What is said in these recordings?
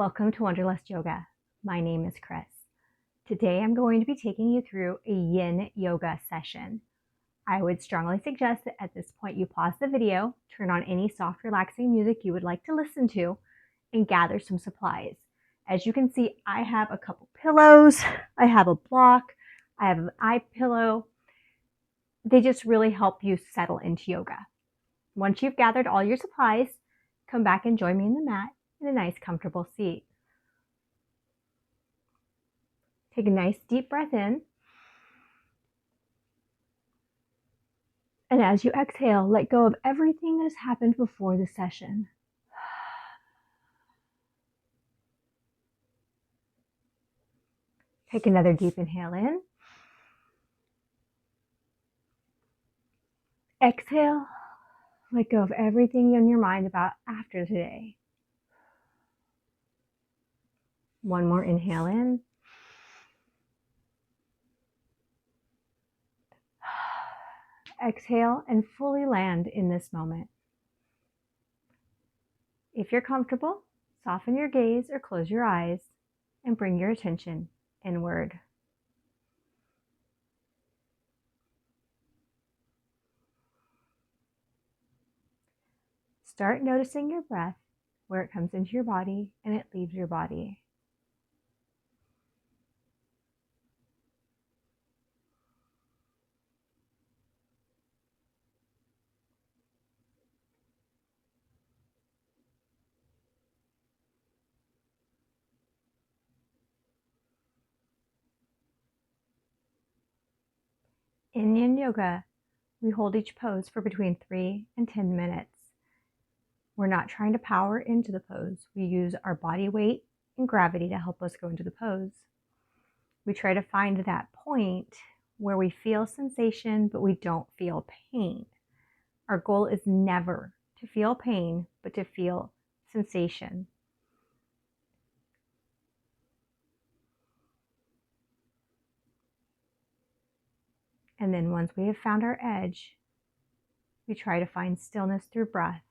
Welcome to Wanderlust Yoga. My name is Chris. Today I'm going to be taking you through a yin yoga session. I would strongly suggest that at this point you pause the video, turn on any soft relaxing music you would like to listen to, and gather some supplies. As you can see, I have a couple pillows, I have a block, I have an eye pillow. They just really help you settle into yoga. Once you've gathered all your supplies, come back and join me in the mat in a nice comfortable seat. Take a nice deep breath in. And as you exhale, let go of everything that has happened before the session. Take another deep inhale in. Exhale. Let go of everything in your mind about after today. One more inhale in. Exhale and fully land in this moment. If you're comfortable, soften your gaze or close your eyes and bring your attention inward. Start noticing your breath, where it comes into your body and it leaves your body. In yin yoga, we hold each pose for between 3 and 10 minutes. We're not trying to power into the pose. We use our body weight and gravity to help us go into the pose. We try to find that point where we feel sensation, but we don't feel pain. Our goal is never to feel pain, but to feel sensation. And then once we have found our edge, we try to find stillness through breath,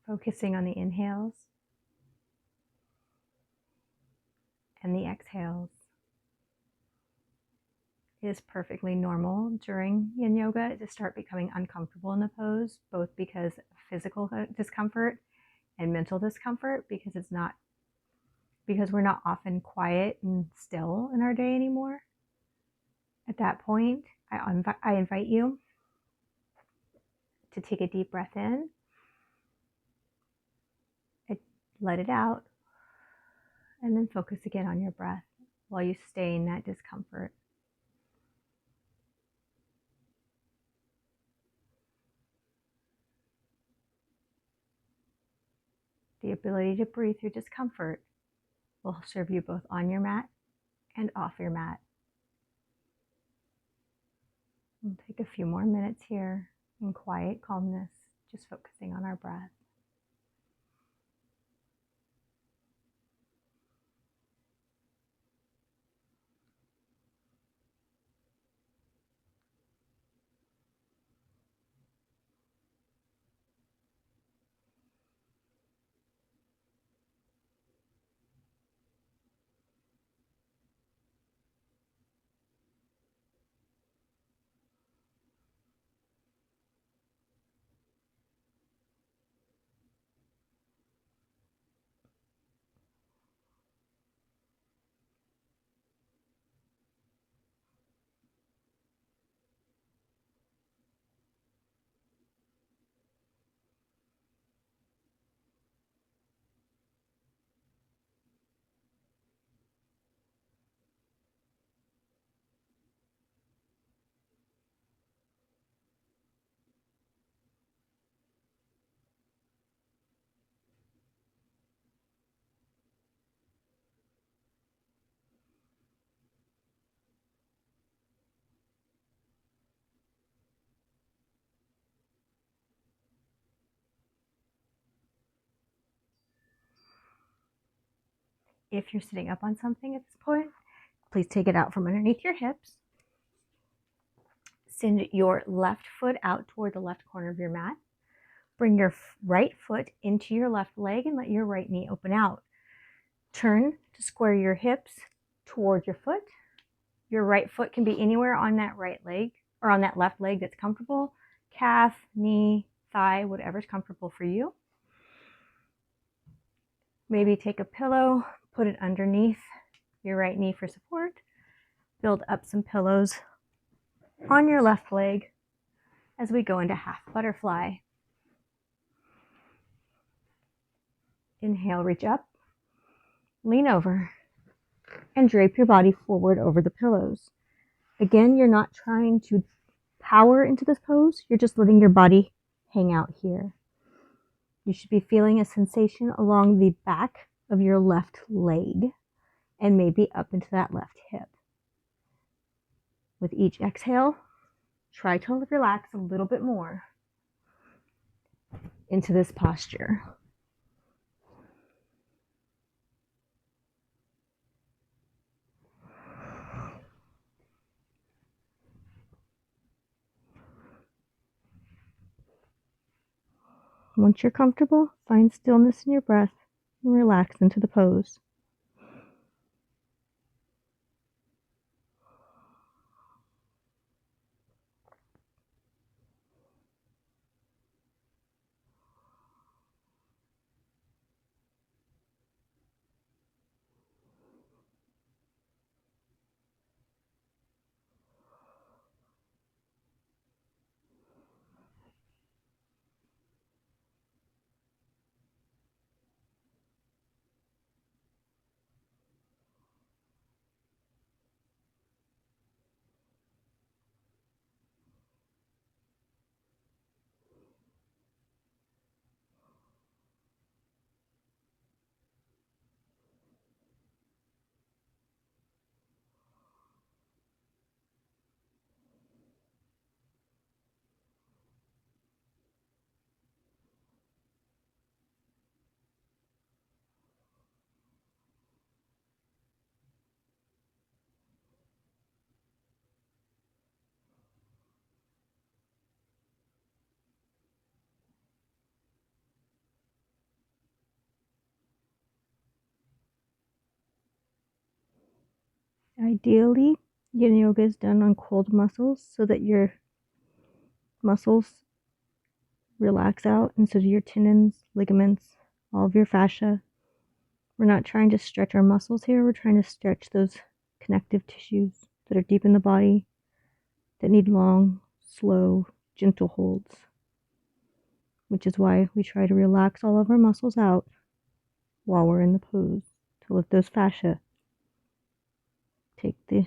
focusing on the inhales and the exhales. It is perfectly normal during yin yoga to start becoming uncomfortable in the pose, both because of physical discomfort and mental discomfort, because we're not often quiet and still in our day anymore. At that point, I invite you to take a deep breath in, let it out, and then focus again on your breath while you stay in that discomfort. The ability to breathe through discomfort will serve you both on your mat and off your mat. We'll take a few more minutes here in quiet calmness, just focusing on our breath. If you're sitting up on something at this point, please take it out from underneath your hips. Send your left foot out toward the left corner of your mat. Bring your right foot into your left leg and let your right knee open out. Turn to square your hips towards your foot. Your right foot can be anywhere on that right leg or on that left leg that's comfortable. Calf, knee, thigh, whatever's comfortable for you. Maybe take a pillow, put it underneath your right knee for support. Build up some pillows on your left leg as we go into half butterfly. Inhale, reach up, lean over, and drape your body forward over the pillows. Again, you're not trying to power into this pose, you're just letting your body hang out here. You should be feeling a sensation along the back of your left leg and maybe up into that left hip. With each exhale, try to relax a little bit more into this posture. Once you're comfortable, find stillness in your breath and relax into the pose. Ideally, yin yoga is done on cold muscles so that your muscles relax out instead of your tendons, ligaments, all of your fascia. We're not trying to stretch our muscles here, we're trying to stretch those connective tissues that are deep in the body that need long, slow, gentle holds, which is why we try to relax all of our muscles out while we're in the pose to let those fascia take the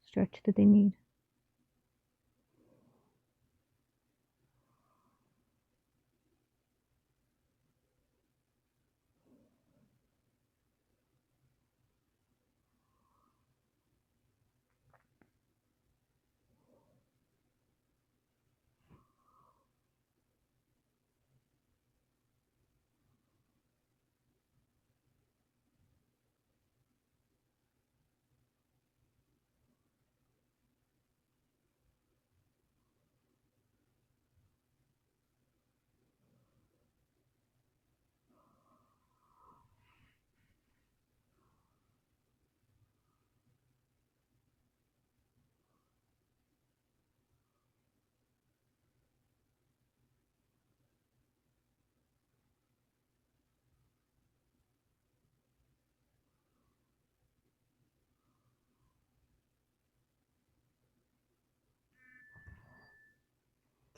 stretch that they need.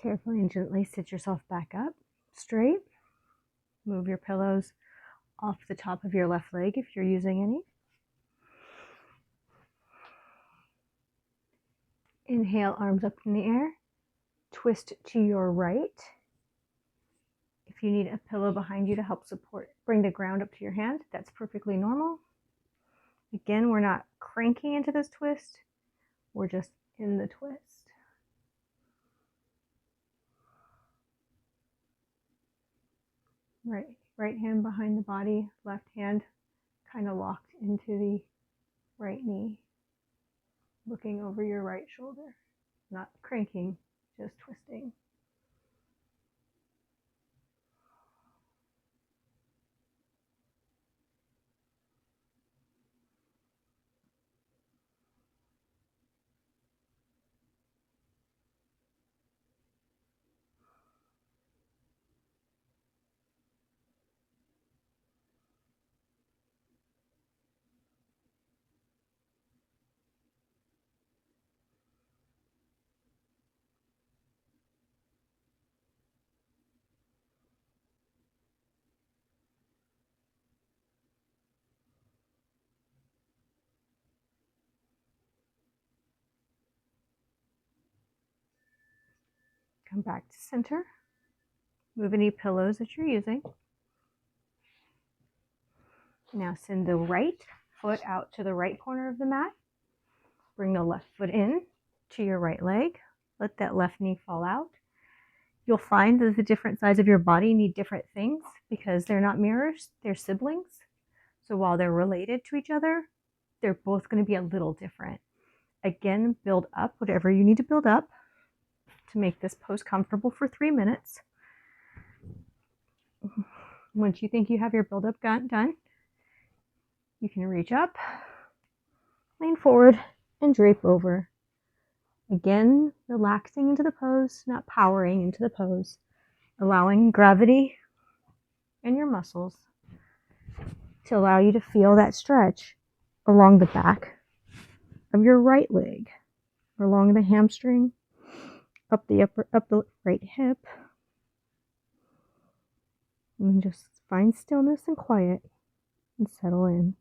Carefully and gently sit yourself back up straight. Move your pillows off the top of your left leg if you're using any. Inhale, arms up in the air. Twist to your right. If you need a pillow behind you to help support, bring the ground up to your hand, that's perfectly normal. Again, we're not cranking into this twist, we're just in the twist. Right hand behind the body, left hand kind of locked into the right knee, looking over your right shoulder. Not cranking, just twisting. Come back to center. Move any pillows that you're using. Now send the right foot out to the right corner of the mat. Bring the left foot in to your right leg. Let that left knee fall out. You'll find that the different sides of your body need different things because they're not mirrors, they're siblings. So while they're related to each other, they're both going to be a little different. Again, build up whatever you need to build up to make this pose comfortable for 3 minutes. Once you think you have your build-up done, you can reach up, lean forward, and drape over. Again, relaxing into the pose, not powering into the pose, allowing gravity in your muscles to allow you to feel that stretch along the back of your right leg, along the hamstring, up the right hip, and just find stillness and quiet and settle in.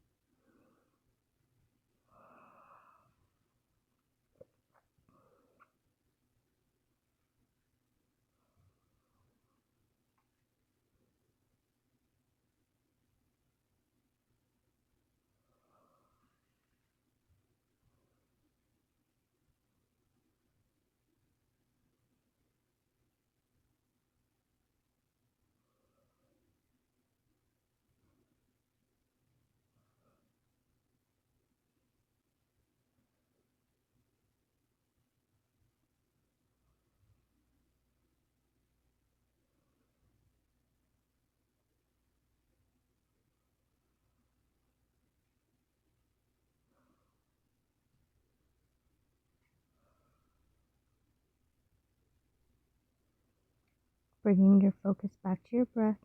Bringing your focus back to your breath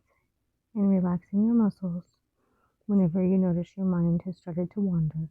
and relaxing your muscles whenever you notice your mind has started to wander.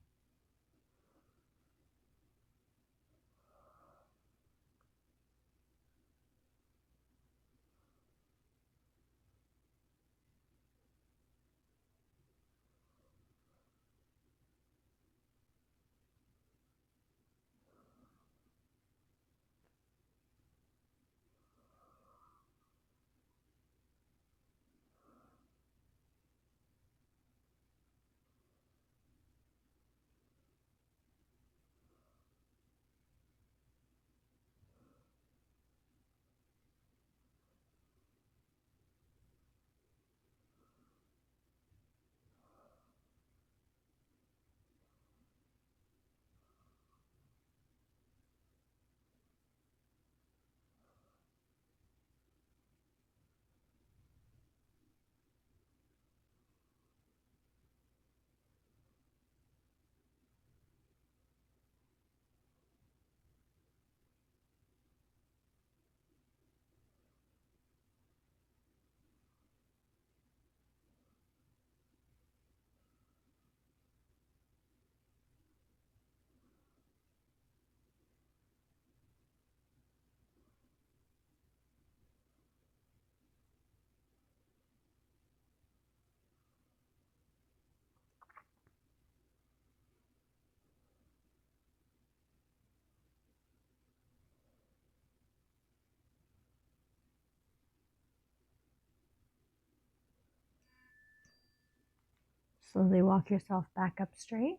Slowly walk yourself back up straight.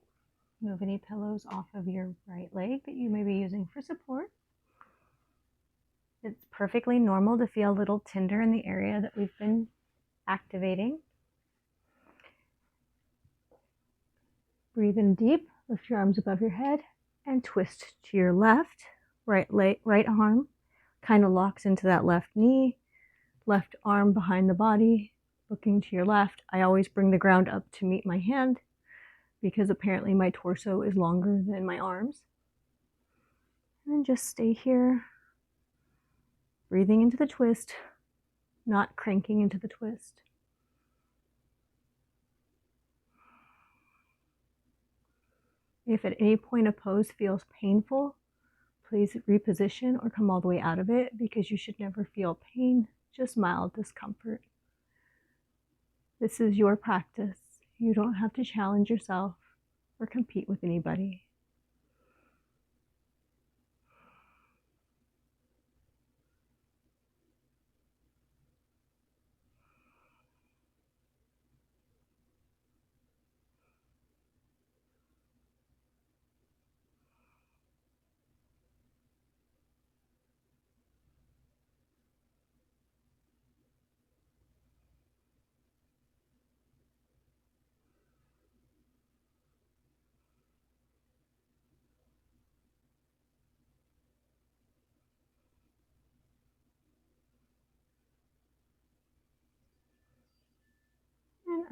Move any pillows off of your right leg that you may be using for support. It's perfectly normal to feel a little tender in the area that we've been activating. Breathe in deep, lift your arms above your head, and twist to your left. Right arm kind of locks into that left knee, left arm behind the body, looking to your left. I always bring the ground up to meet my hand because apparently my torso is longer than my arms. And then just stay here, breathing into the twist, not cranking into the twist. If at any point a pose feels painful, please reposition or come all the way out of it because you should never feel pain, just mild discomfort. This is your practice. You don't have to challenge yourself or compete with anybody.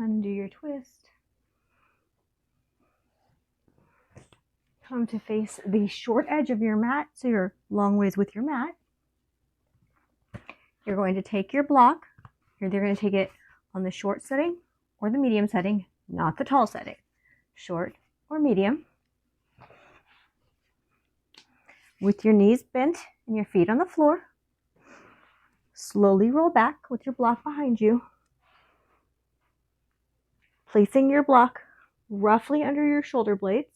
Undo your twist. Come to face the short edge of your mat, so you're long ways with your mat. You're going to take your block. You're either going to take it on the short setting or the medium setting, not the tall setting. Short or medium. With your knees bent and your feet on the floor. Slowly roll back with your block behind you. Placing your block roughly under your shoulder blades.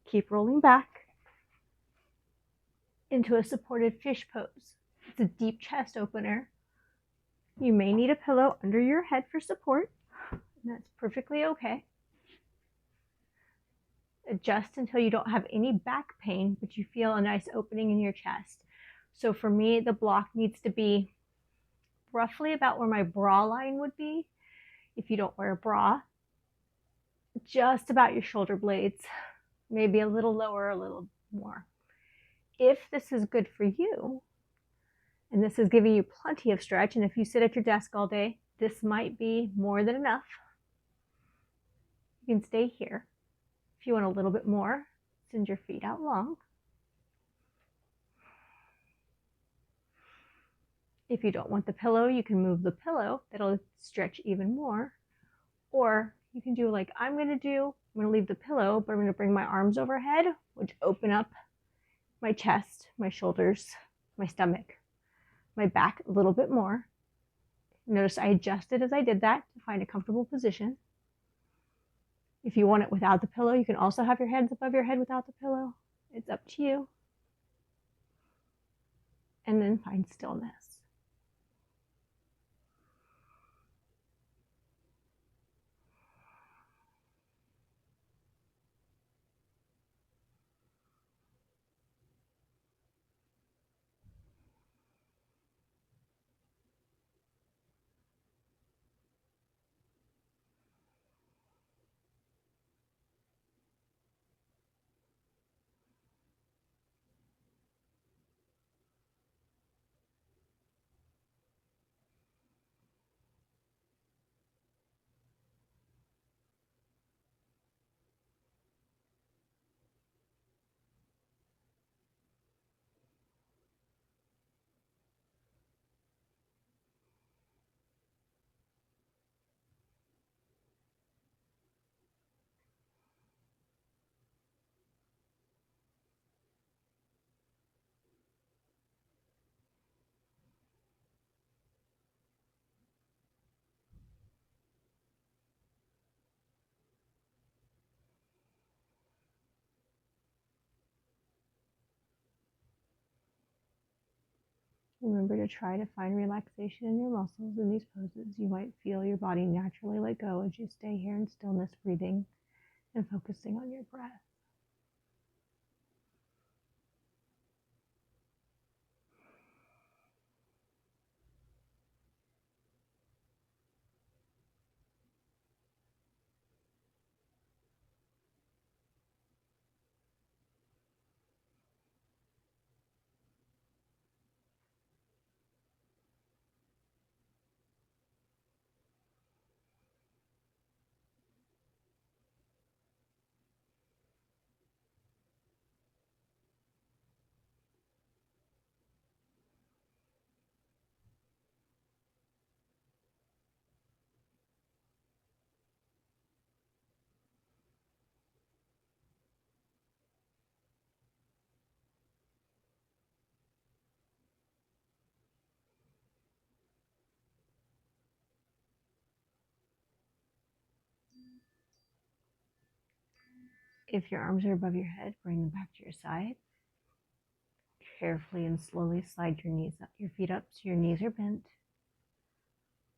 Keep rolling back into a supported fish pose. It's a deep chest opener. You may need a pillow under your head for support, and that's perfectly okay. Adjust until you don't have any back pain, but you feel a nice opening in your chest. So for me, the block needs to be roughly about where my bra line would be. If you don't wear a bra, just about your shoulder blades, maybe a little lower, a little more. If this is good for you, and this is giving you plenty of stretch, and if you sit at your desk all day, this might be more than enough. You can stay here. If you want a little bit more, send your feet out long. If you don't want the pillow, you can move the pillow. That'll stretch even more. Or you can do like I'm going to do. I'm going to leave the pillow, but I'm going to bring my arms overhead, which open up my chest, my shoulders, my stomach, my back a little bit more. Notice I adjusted as I did that to find a comfortable position. If you want it without the pillow, you can also have your hands above your head without the pillow. It's up to you. And then find stillness. Remember to try to find relaxation in your muscles in these poses. You might feel your body naturally let go as you stay here in stillness, breathing and focusing on your breath. If your arms are above your head, bring them back to your side. Carefully and slowly slide your knees up, your feet up so your knees are bent.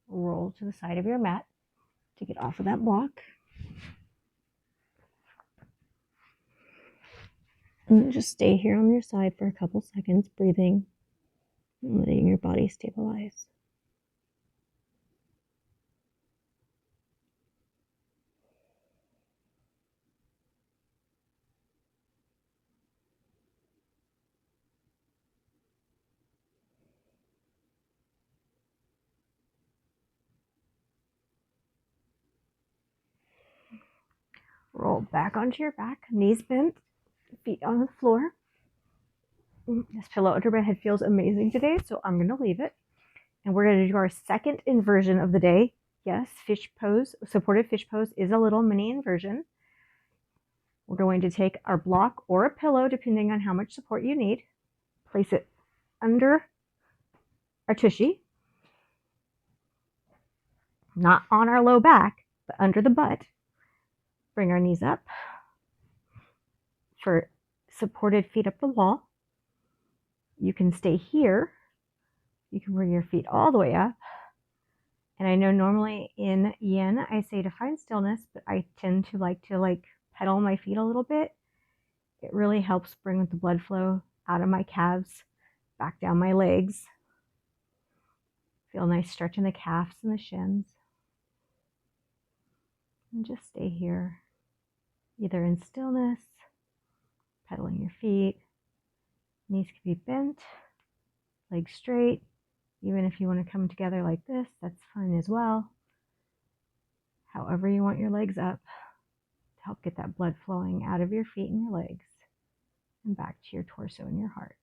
Roll to the side of your mat to get off of that block. And just stay here on your side for a couple seconds, breathing and letting your body stabilize. Roll back onto your back, knees bent, feet on the floor. This pillow under my head feels amazing today, so I'm going to leave it. And we're going to do our second inversion of the day. Yes, fish pose, supported fish pose is a little mini inversion. We're going to take our block or a pillow, depending on how much support you need, place it under our tushy, not on our low back, but under the butt. Bring our knees up for supported feet up the wall. You can stay here. You can bring your feet all the way up. And I know normally in yin, I say to find stillness, but I tend to like pedal my feet a little bit. It really helps bring the blood flow out of my calves, back down my legs. Feel a nice stretch in the calves and the shins. And just stay here, either in stillness, pedaling your feet. Knees can be bent, legs straight. Even if you want to come together like this, that's fine as well. However you want your legs up to help get that blood flowing out of your feet and your legs and back to your torso and your heart.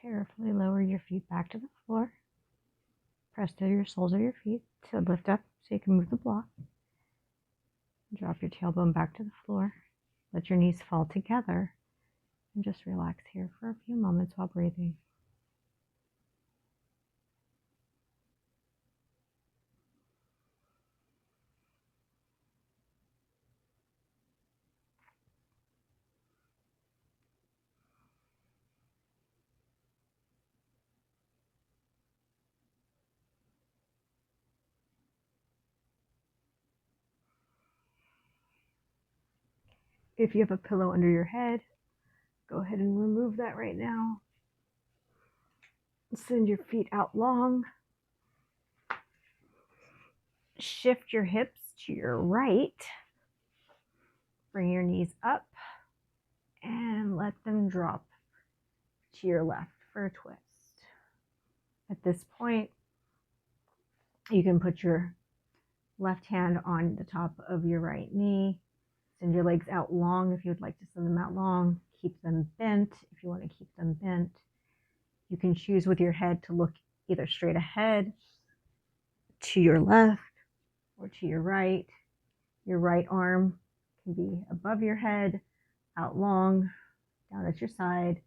Carefully lower your feet back to the floor. Press to your soles of your feet to lift up so you can move the block. Drop your tailbone back to the floor. Let your knees fall together and just relax here for a few moments while breathing. If you have a pillow under your head, go ahead and remove that right now. Send your feet out long. Shift your hips to your right. Bring your knees up and let them drop to your left for a twist. At this point, you can put your left hand on the top of your right knee. Send your legs out long if you would like to send them out long. Keep them bent if you want to keep them bent. You can choose with your head to look either straight ahead, to your left, or to your right. Your right arm can be above your head, out long, down at your side.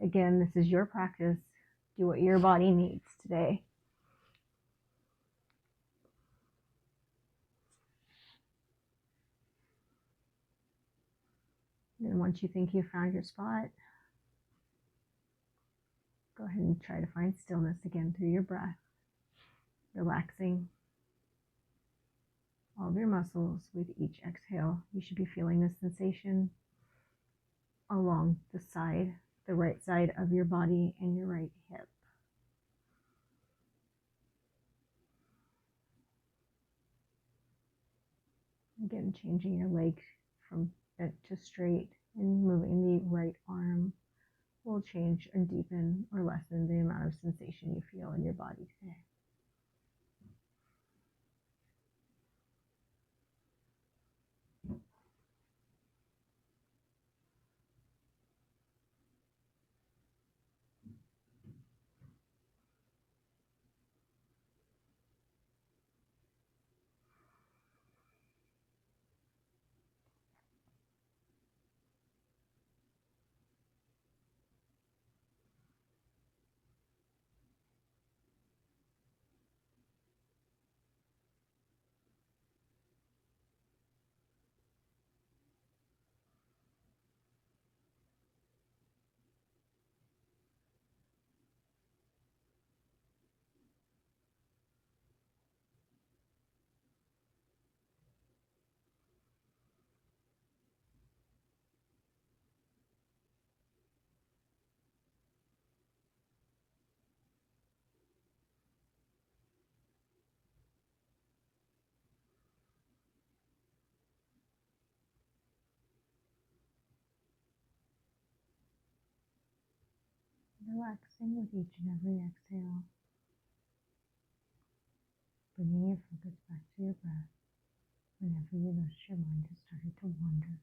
Again, this is your practice. Do what your body needs today. And once you think you've found your spot, go ahead and try to find stillness again through your breath, relaxing all of your muscles with each exhale. You should be feeling this sensation along the side, the right side of your body and your right hip. Again, changing your leg from bent to straight and moving the right arm will change and deepen or lessen the amount of sensation you feel in your body today. Relaxing with each and every exhale, bringing your focus back to your breath whenever you notice your mind has started to wander.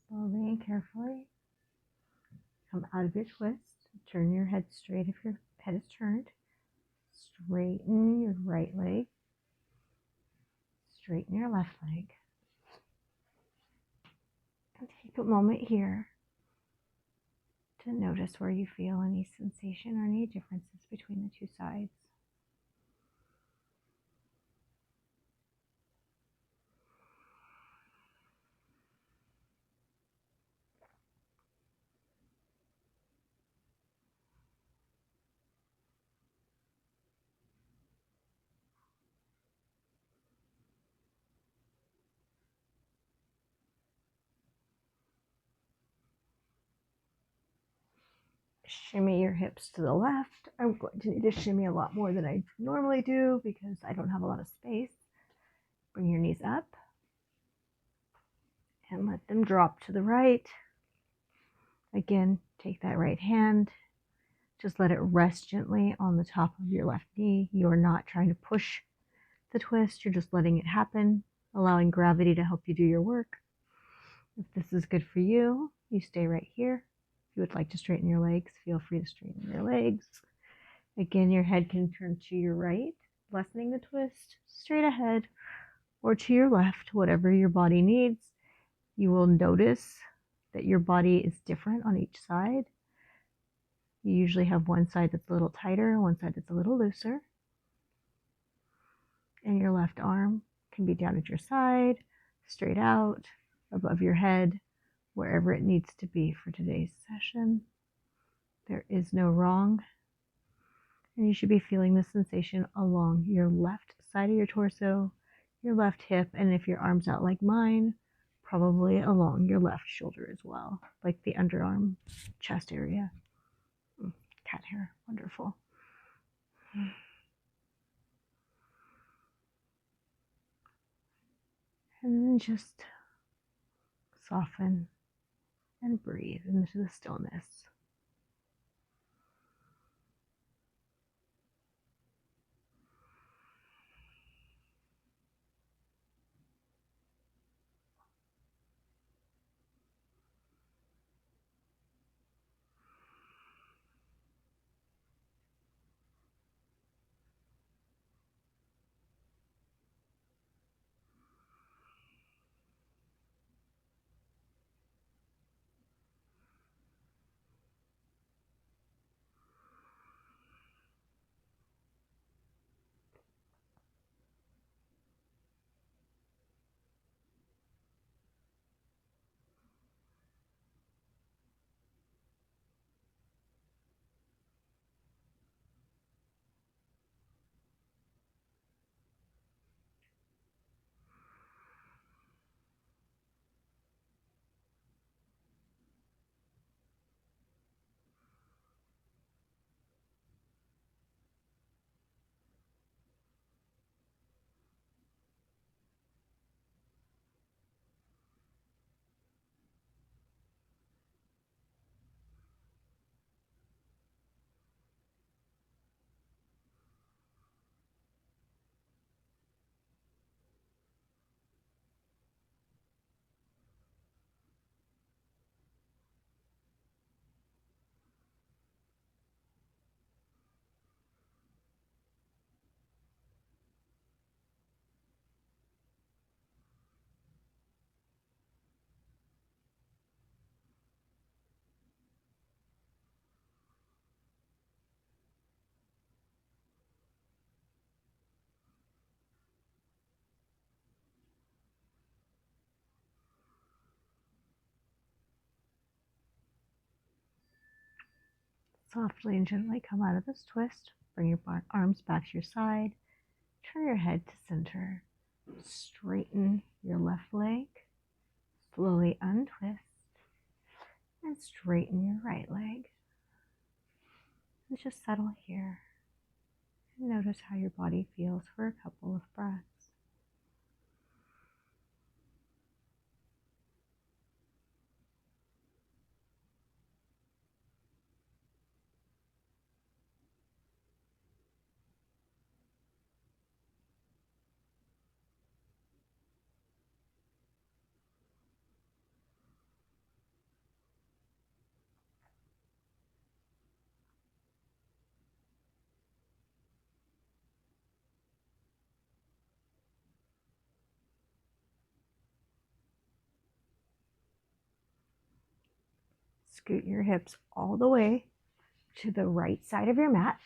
Slowly and carefully come out of your twist. Turn your head straight if your head is turned. Straighten your right leg. Straighten your left leg. And take a moment here to notice where you feel any sensation or any differences between the two sides. Shimmy your hips to the left. I'm going to need to shimmy a lot more than I normally do because I don't have a lot of space. Bring your knees up and let them drop to the right. Again, take that right hand. Just let it rest gently on the top of your left knee. You're not trying to push the twist. You're just letting it happen, allowing gravity to help you do your work. If this is good for you, you stay right here. If you would like to straighten your legs, feel free to straighten your legs. Again, your head can turn to your right, lessening the twist, straight ahead, or to your left, whatever your body needs. You will notice that your body is different on each side. You usually have one side that's a little tighter, one side that's a little looser. And your left arm can be down at your side, straight out, above your head, wherever it needs to be for today's session. There is no wrong. And you should be feeling the sensation along your left side of your torso, your left hip, and if your arm's out like mine, probably along your left shoulder as well, like the underarm, chest area. Cat hair, wonderful. And then just soften and breathe into the stillness. Softly and gently come out of this twist. Bring your arms back to your side. Turn your head to center. Straighten your left leg. Slowly untwist. And straighten your right leg. And just settle here. And notice how your body feels for a couple of breaths. Scoot your hips all the way to the right side of your mat.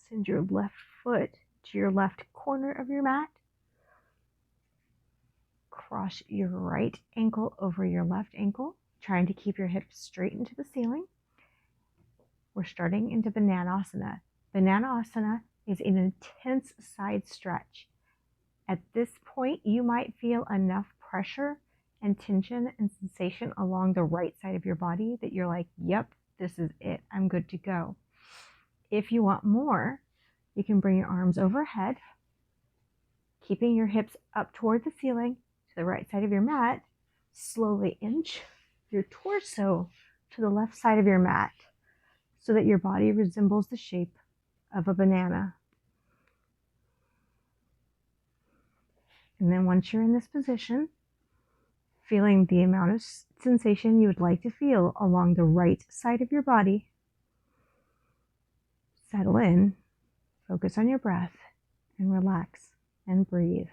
Send your left foot to your left corner of your mat. Cross your right ankle over your left ankle, trying to keep your hips straight into the ceiling. We're starting into Bananasana. Bananasana is an intense side stretch. At this point, you might feel enough pressure and tension and sensation along the right side of your body that you're like, yep, this is it. I'm good to go. If you want more, you can bring your arms overhead, keeping your hips up toward the ceiling to the right side of your mat. Slowly inch your torso to the left side of your mat so that your body resembles the shape of a banana. And then once you're in this position, feeling the amount of sensation you would like to feel along the right side of your body, settle in, focus on your breath, and relax and breathe.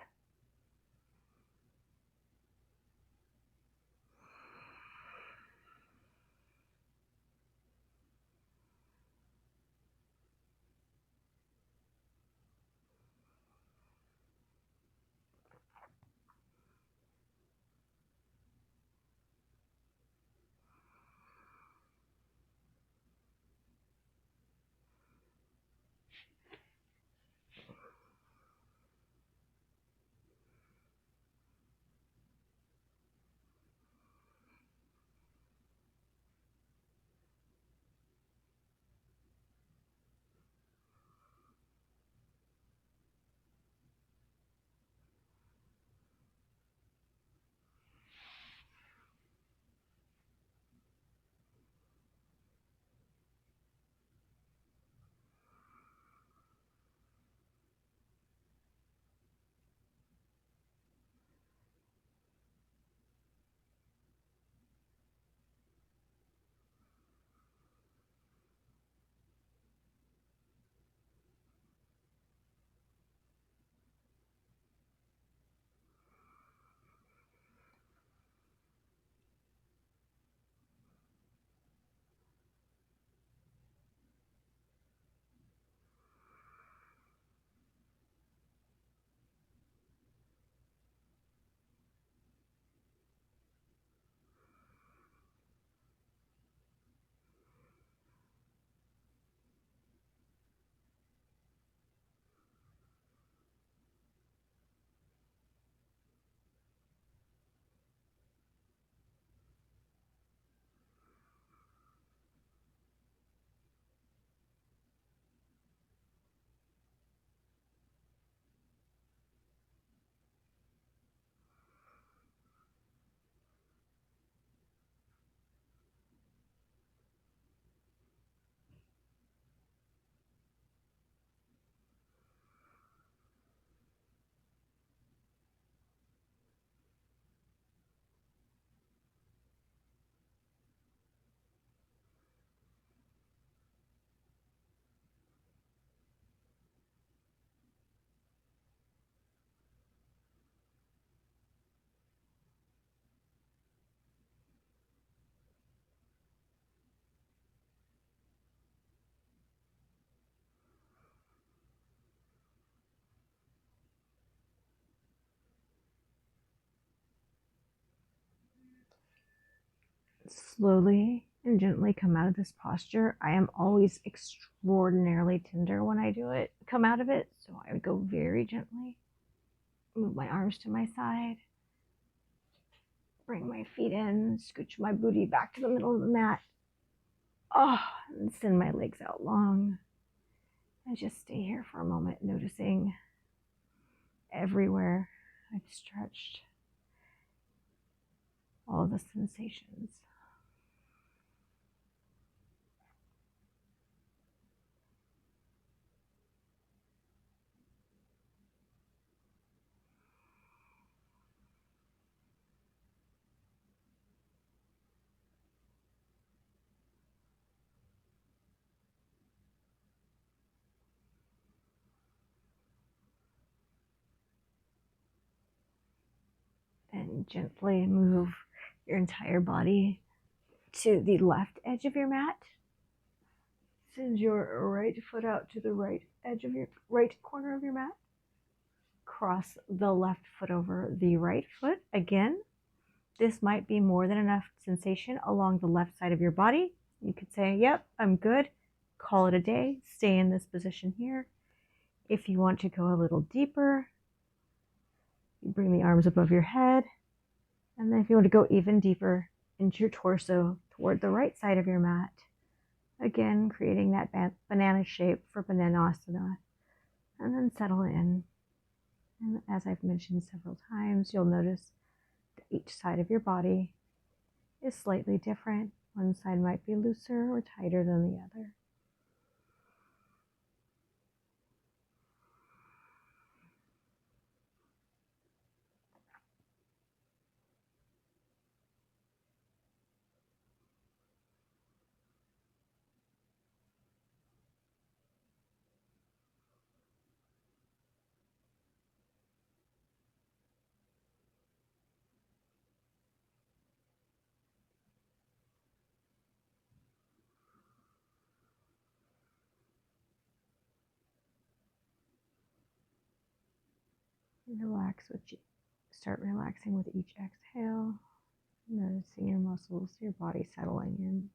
Slowly and gently come out of this posture. I am always extraordinarily tender when I do it, come out of it. So I would go very gently, move my arms to my side, bring my feet in, scooch my booty back to the middle of the mat. Oh, and send my legs out long. And just stay here for a moment, noticing everywhere I've stretched, all the sensations. And gently move your entire body to the left edge of your mat. Send your right foot out to the right edge of your right corner of your mat. Cross the left foot over the right foot. Again, this might be more than enough sensation along the left side of your body. You could say, yep, I'm good. Call it a day. Stay in this position here. If you want to go a little deeper, you bring the arms above your head. And then if you want to go even deeper into your torso toward the right side of your mat, again, creating that banana shape for Bananasana, and then settle in. And as I've mentioned several times, you'll notice that each side of your body is slightly different. One side might be looser or tighter than the other. Start relaxing with each exhale, noticing your muscles, your body settling in.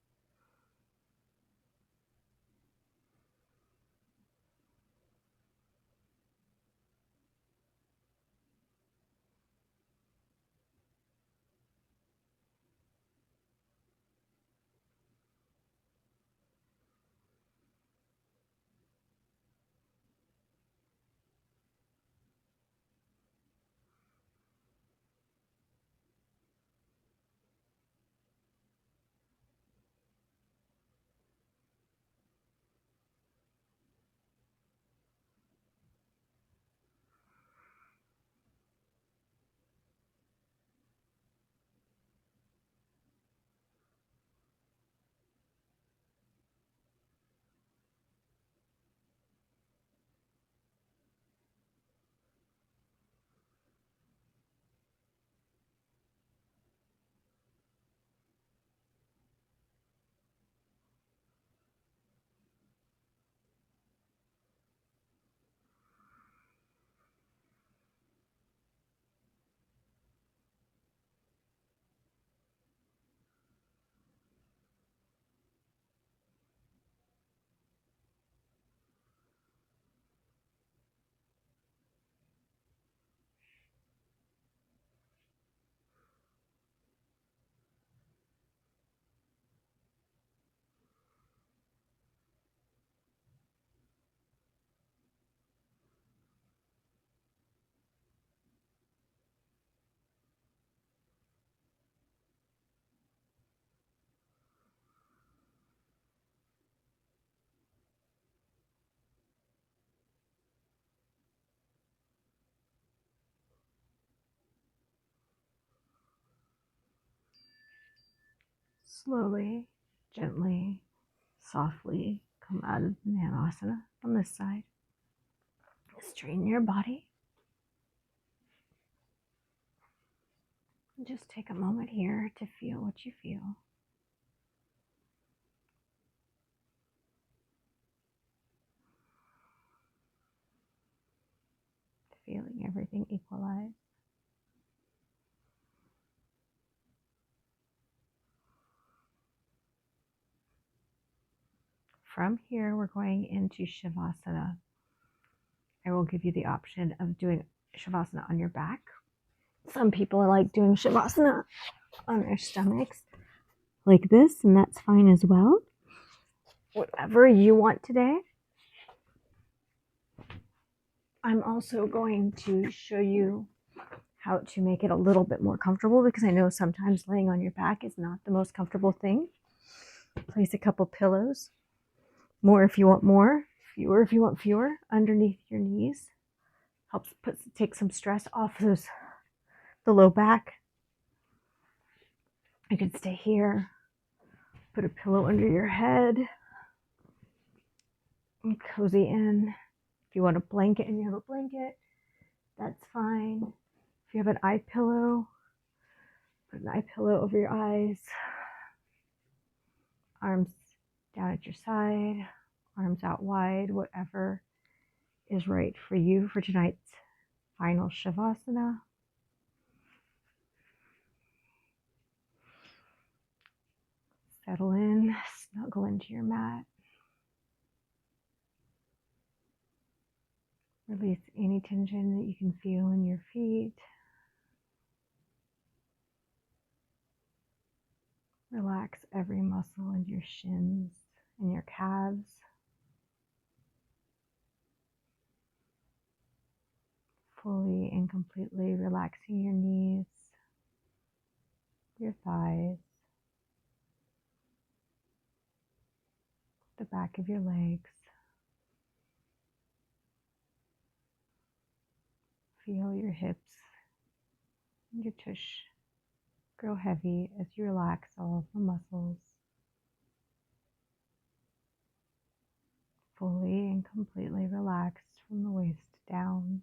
Slowly, gently, softly come out of Bananasana on this side. Straighten your body. And just take a moment here to feel what you feel. Feeling everything equalize. from here, we're going into Shavasana. I will give you the option of doing Shavasana on your back. Some people like doing Shavasana on their stomachs like this, and that's fine as well. Whatever you want today. I'm also going to show you how to make it a little bit more comfortable, because I know sometimes laying on your back is not the most comfortable thing. Place a couple pillows, more if you want more, fewer if you want fewer, underneath your knees. Helps take some stress off the low back. You can stay here, put a pillow under your head, and cozy in. If you want a blanket and you have a blanket, that's fine. If you have an eye pillow, put an eye pillow over your eyes. Arms down at your side, arms out wide, whatever is right for you for tonight's final Shavasana. Settle in, snuggle into your mat. Release any tension that you can feel in your feet. Relax every muscle in your shins and your calves. Fully and completely relaxing your knees, your thighs, the back of your legs. Feel your hips and your tush grow heavy as you relax all the muscles. Fully and completely relaxed from the waist down.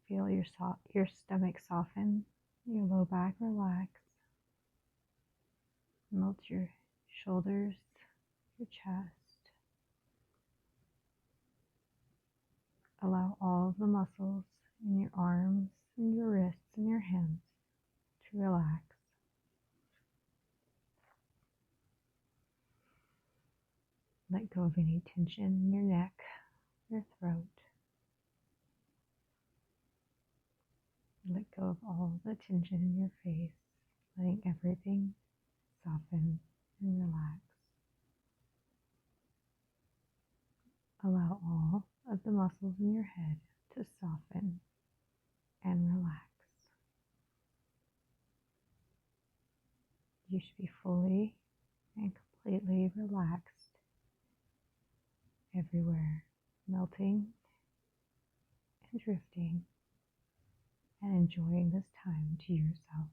Feel your stomach soften, your low back relax. Melt your shoulders, your chest. Allow all of the muscles in your arms and your wrists and your hands to relax. Let go of any tension in your neck, your throat. Let go of all the tension in your face, letting everything soften and relax. Allow all of the muscles in your head to soften and relax. You should be fully and completely relaxed everywhere, melting and drifting and enjoying this time to yourself.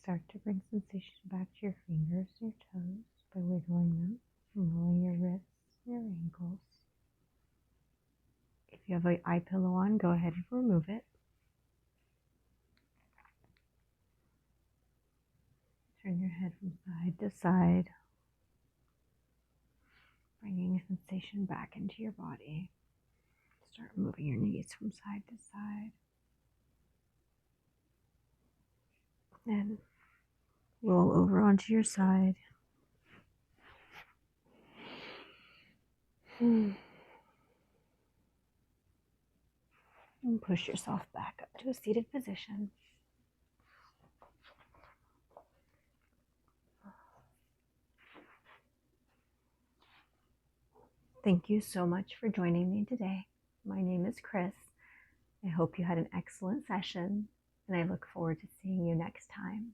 Start to bring sensation back to your fingers, your toes by wiggling them, and rolling your wrists, your ankles. If you have an eye pillow on, go ahead and remove it. Turn your head from side to side, bringing sensation back into your body. Start moving your knees from side to side. Then roll over onto your side. And push yourself back up to a seated position. Thank you so much for joining me today. My name is Chris. I hope you had an excellent session, and I look forward to seeing you next time.